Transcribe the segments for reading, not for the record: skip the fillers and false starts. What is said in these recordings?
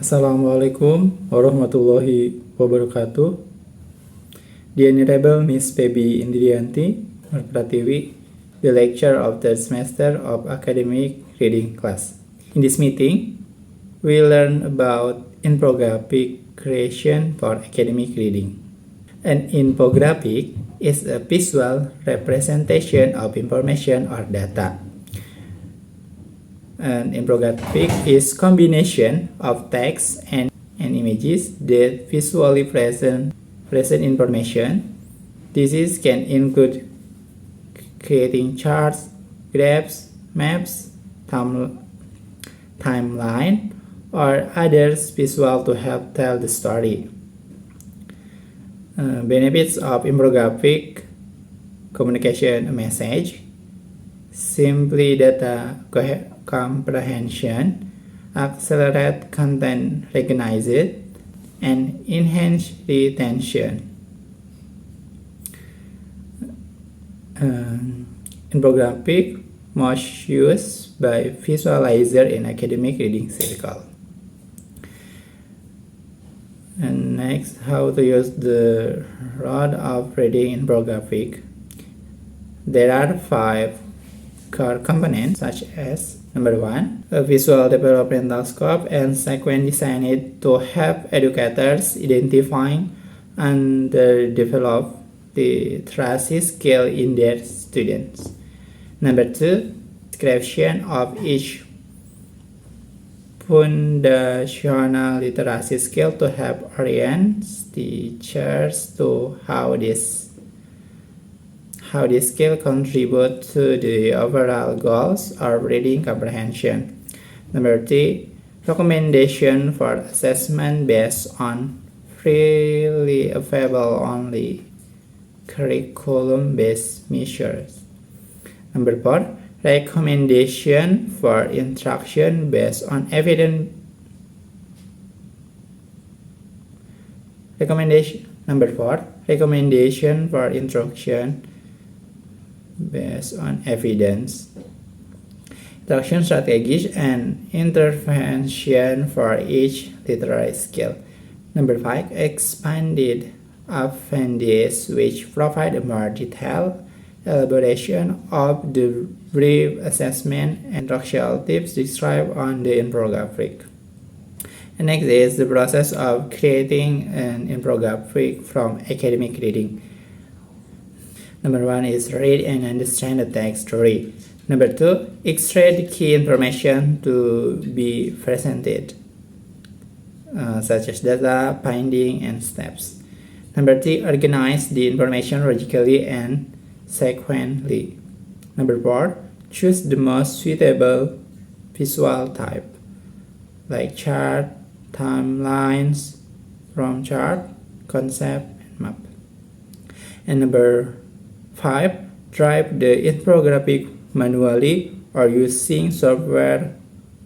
Assalamualaikum warahmatullahi wabarakatuh. The Honorable Miss Fheby Indriyanti, Nurpratiwi, the lecturer of the semester of academic reading class. In this meeting, we learn about infographic creation for academic reading. An infographic is a visual representation of information or data. An infographic is combination of text and images that visually present information. This can include creating charts, graphs, maps, timeline, or others visual to help tell the story. Benefits of infographic communication message: simply data comprehension, accelerate content recognition, and enhance retention. Infographic most used by visualizer in academic reading circle. And next, how to use the route of reading infographic. There are 5 core components such as: number 1, a visual developmental scope and sequence designed to help educators identify underdeveloped literacy skill in their students. Number 2, description of each foundational literacy skill to help orient teachers to how this skill contribute to the overall goals of reading comprehension. Number 3, recommendation for assessment based on freely available only curriculum-based measures. Number 4, recommendation for instruction based on evidence. Number 4, recommendation for instruction based on evidence. Instruction strategies and intervention for each literary skill. Number 5, expanded appendices which provide a more detailed elaboration of the brief assessment and instructional tips described on the infographic. And next is the process of creating an infographic from academic reading. Number 1 is read and understand the text story. Number 2, extract key information to be presented, such as data, finding, and steps. Number 3, organize the information logically and sequentially. Number 4, choose the most suitable visual type, like chart, timelines, from chart, concept, and map. And number 5, drive the infographic manually or using software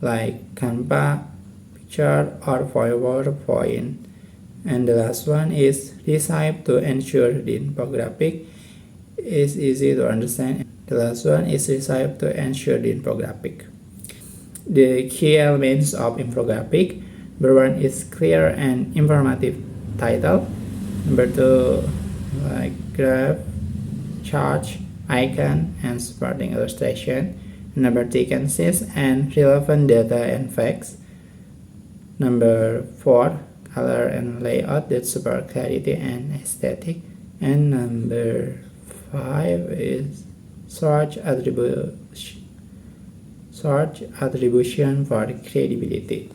like Canva, Picture, or PowerPoint. And the last one is recipe to ensure the infographic is easy to understand. The last one is recipe to ensure the infographic. The key elements of infographic: number 1 is clear and informative title. Number 2, like graph, chart, icon, and supporting illustration. Number 3, consist and relevant data and facts. Number 4, color and layout that support clarity and aesthetic. And number 5 is search attribution for credibility.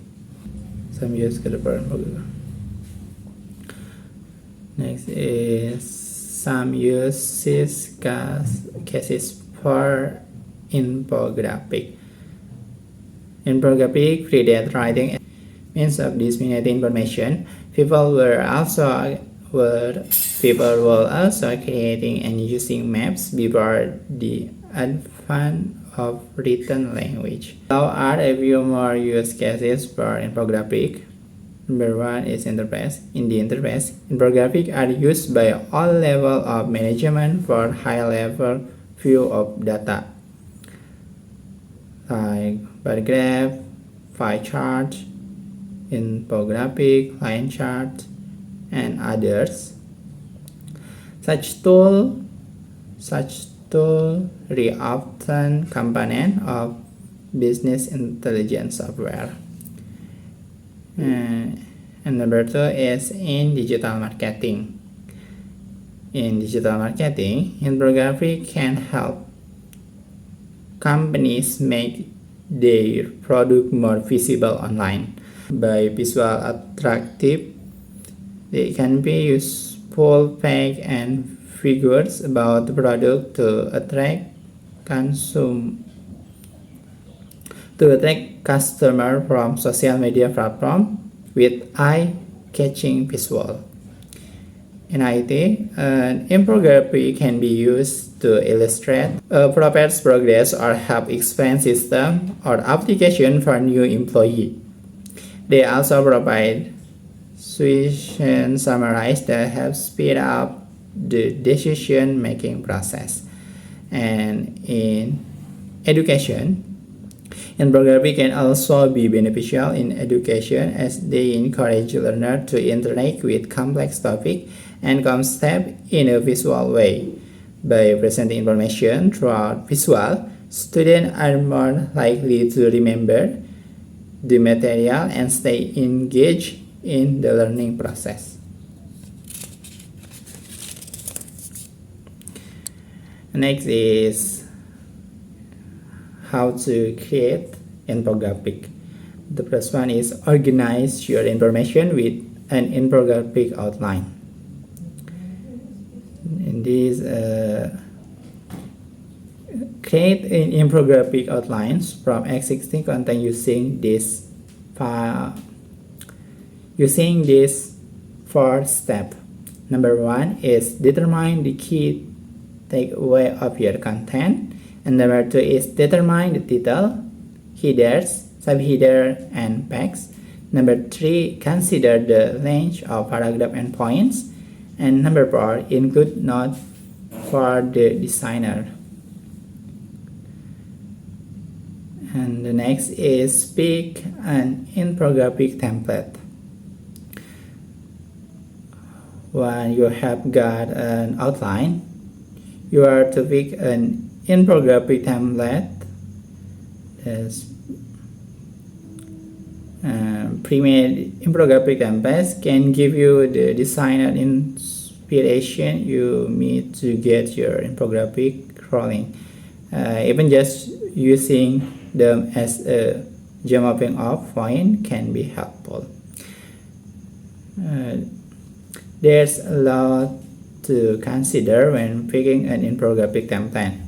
Some use ke depan. Next is some uses cases for infographic. Infographic predate writing means of disseminating information. People will also creating and using maps before the advent of written language. Now are a few more use cases for infographic. Number 1 is interface. In the interface, infographics are used by all levels of management for high-level view of data, like bar graph, pie chart, infographic, line chart, and others. Such tool are often component of business intelligence software. And number 2 is in digital marketing. In digital marketing, infographic can help companies make their product more visible online. By visual attractive, they can be useful facts and figures about the product to attract customer from social media platform with eye-catching visual. In IT, an infographic can be used to illustrate a proper's progress or help explain system or application for new employee. They also provide suggestions summaries that help speed up the decision-making process. And in education, infographic can also be beneficial in education as they encourage learners to interact with complex topics and concepts in a visual way. By presenting information throughout visual, students are more likely to remember the material and stay engaged in the learning process. Next is how to create infographic. The first one is organize your information with an infographic outline. In this, create an infographic outlines from existing content using this four steps. Number 1 is determine the key takeaway of your content, and number 2 is determine the title, headers, subheader, and text. Number 3, consider the length of paragraph and points, and number 4, include notes for the designer. And the next is pick an infographic template. When you have got an outline, you are to pick an infographic template. Pre-made infographic templates can give you the designer inspiration you need to get your infographic rolling. Even just using them as a jumping off point can be helpful. There's a lot to consider when picking an infographic template.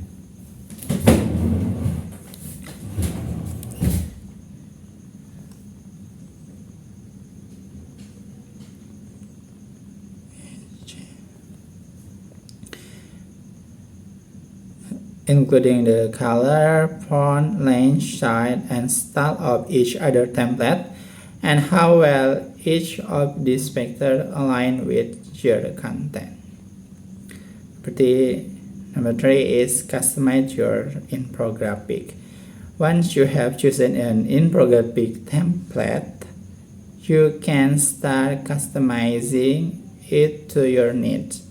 Including the color, font, length, size, and style of each other template, and how well each of these factors align with your content. Number 3 is customize your infographic. Once you have chosen an infographic template, you can start customizing it to your needs.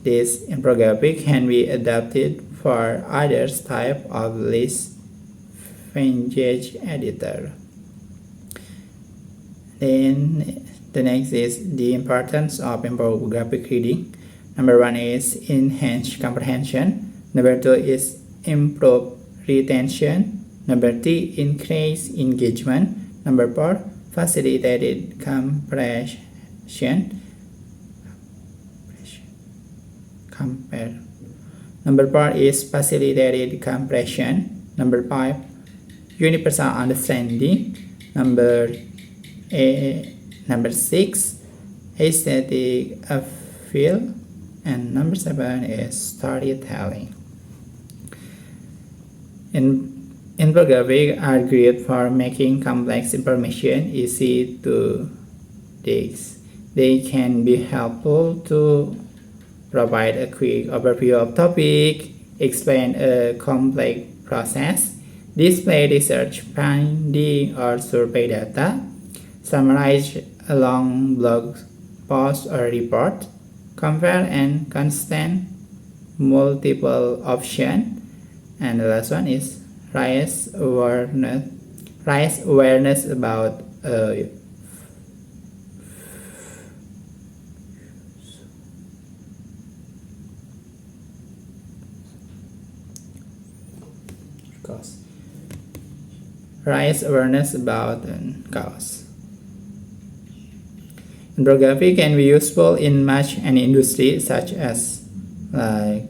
This infographic can be adapted for other type of list page editor. Then the next is the importance of infographic reading. Number 1 is enhance comprehension. Number 2 is improve retention. Number 3, increase engagement. Number 4, facilitated compression. Number 4 is facilitated compression. Number 5, universal understanding. Number 6, aesthetic appeal. And number 7 is storytelling. Infographics are great for making complex information easy to digest. They can be helpful to provide a quick overview of topic, explain a complex process, display research finding or survey data, summarize a long blog post or report, compare and contrast multiple options, and the last one is raise awareness about cause. Raise awareness about cause. Infographic can be useful in much any industry, such as like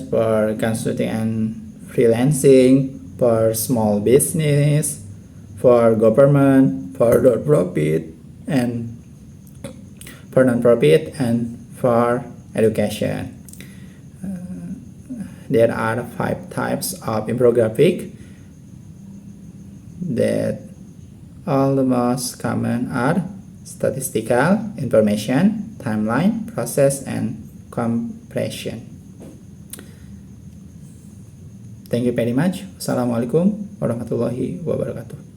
for consulting and freelancing, for small business, for government, for non-profit, and for education. There are 5 types of infographic that all the most common are statistical, information, timeline, process, and compression. Thank you very much. Assalamualaikum warahmatullahi wabarakatuh.